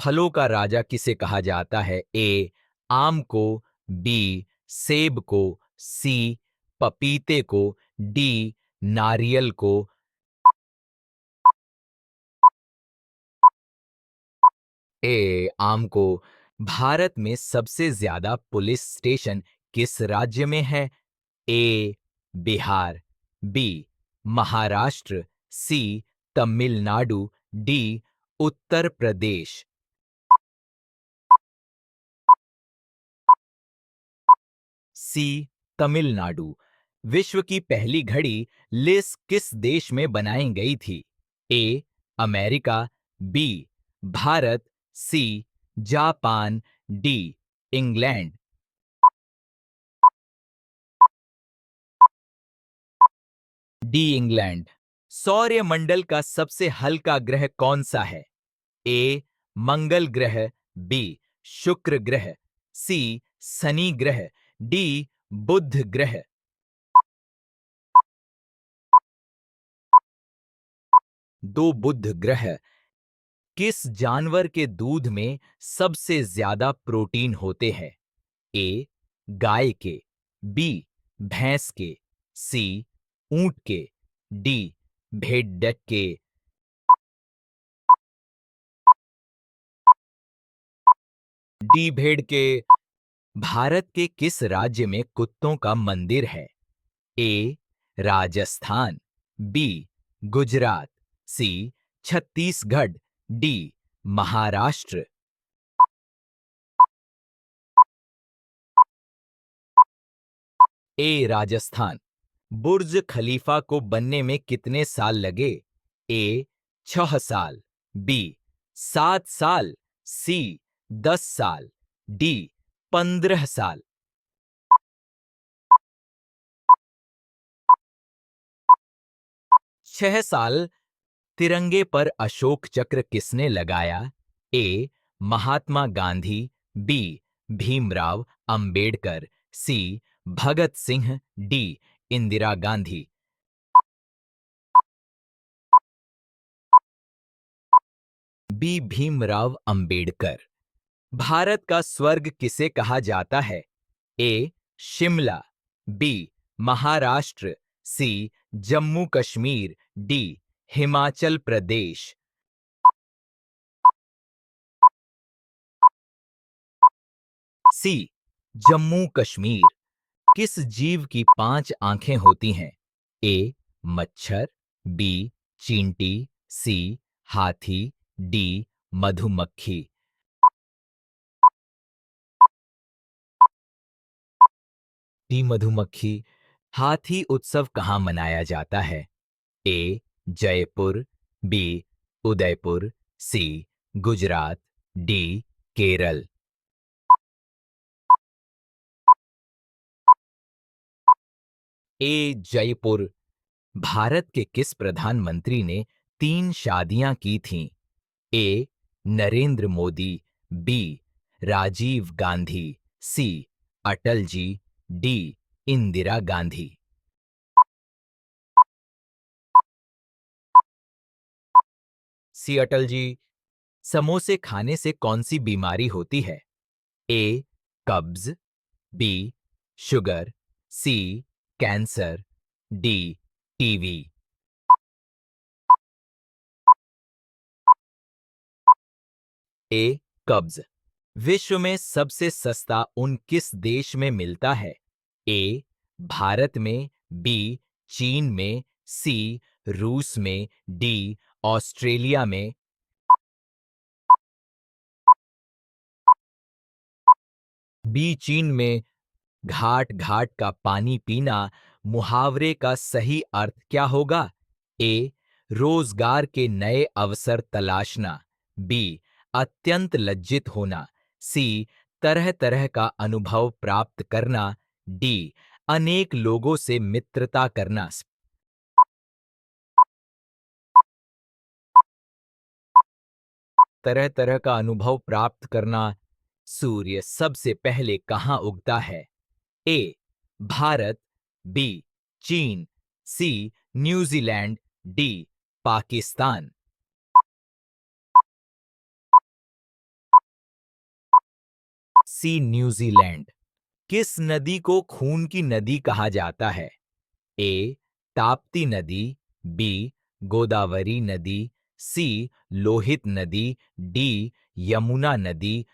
फलों का राजा किसे कहा जाता है? ए आम को, बी सेब को, सी पपीते को, डी नारियल को। ए आम को। भारत में सबसे ज्यादा पुलिस स्टेशन किस राज्य में है? ए बिहार, बी महाराष्ट्र, सी तमिलनाडु, डी उत्तर प्रदेश। सी तमिलनाडु। विश्व की पहली घड़ी लिस किस देश में बनाई गई थी? A America, B Bharat, C Japan, D England. D England. सौरमंडल का सबसे हल्का ग्रह कौन सा है? ए मंगल ग्रह, बी शुक्र ग्रह, सी शनि ग्रह, डी बुध ग्रह। दो बुध ग्रह। किस जानवर के दूध में सबसे ज्यादा प्रोटीन होते हैं? ए गाय के, बी भैंस के, सी ऊंट के, डी भेड़ के। डी भेड़ के। भारत के किस राज्य में कुत्तों का मंदिर है? ए राजस्थान, बी गुजरात, सी छत्तीसगढ़, डी महाराष्ट्र। ए राजस्थान। बुर्ज खलीफा को बनने में कितने साल लगे? ए 6 साल, बी 7 साल, सी 10 साल, डी 15 साल। 6 साल। तिरंगे पर अशोक चक्र किसने लगाया? ए महात्मा गांधी, बी भीमराव अंबेडकर, सी भगत सिंह, डी इंदिरा गांधी। बी भीमराव अंबेडकर। भारत का स्वर्ग किसे कहा जाता है? ए शिमला, बी महाराष्ट्र, सी जम्मू कश्मीर, डी हिमाचल प्रदेश। सी जम्मू कश्मीर। किस जीव की 5 आंखें होती हैं? ए मच्छर, बी चींटी, सी हाथी, डी मधुमक्खी। डी मधुमक्खी। हाथी उत्सव कहाँ मनाया जाता है? ए जयपुर, बी उदयपुर, सी गुजरात, डी केरल। ए जयपुर। भारत के किस प्रधानमंत्री ने 3 शादियां की थीं? ए नरेंद्र मोदी, बी राजीव गांधी, सी अटल जी, डी इंदिरा गांधी। सी अटल जी। समोसे खाने से कौन सी बीमारी होती है? ए कब्ज, बी शुगर, सी कैंसर, डी टीवी। ए कब्ज। विश्व में सबसे सस्ता ऊन किस देश में मिलता है? ए भारत में, बी चीन में, सी रूस में, डी ऑस्ट्रेलिया में। बी चीन में। घाट घाट का पानी पीना मुहावरे का सही अर्थ क्या होगा? ए रोजगार के नए अवसर तलाशना, बी अत्यंत लज्जित होना, सी तरह तरह का अनुभव प्राप्त करना, डी अनेक लोगों से मित्रता करना। तरह तरह का अनुभव प्राप्त करना। सूर्य सबसे पहले कहाँ उगता है? ए भारत, बी चीन, सी न्यूजीलैंड, डी पाकिस्तान। सी न्यूजीलैंड। किस नदी को खून की नदी कहा जाता है? ए ताप्ती नदी, बी गोदावरी नदी, सी लोहित नदी, डी यमुना नदी।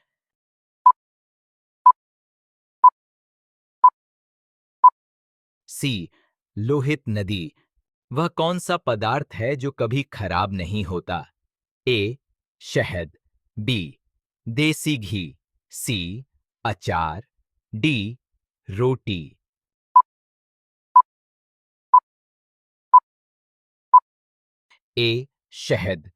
सी लोहित नदी। वह कौन सा पदार्थ है जो कभी खराब नहीं होता? ए शहद, बी देसी घी, सी अचार, डी रोटी। ए शहद।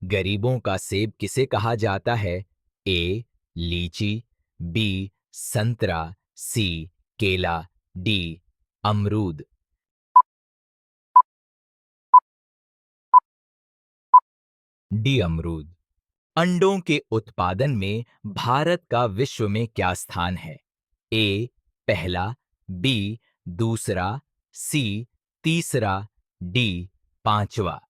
गरीबों का सेब किसे कहा जाता है? ए लीची, बी संतरा, सी केला, डी अमरूद। डी अमरूद। अंडों के उत्पादन में भारत का विश्व में क्या स्थान है? ए पहला, बी दूसरा, सी तीसरा, डी पांचवा।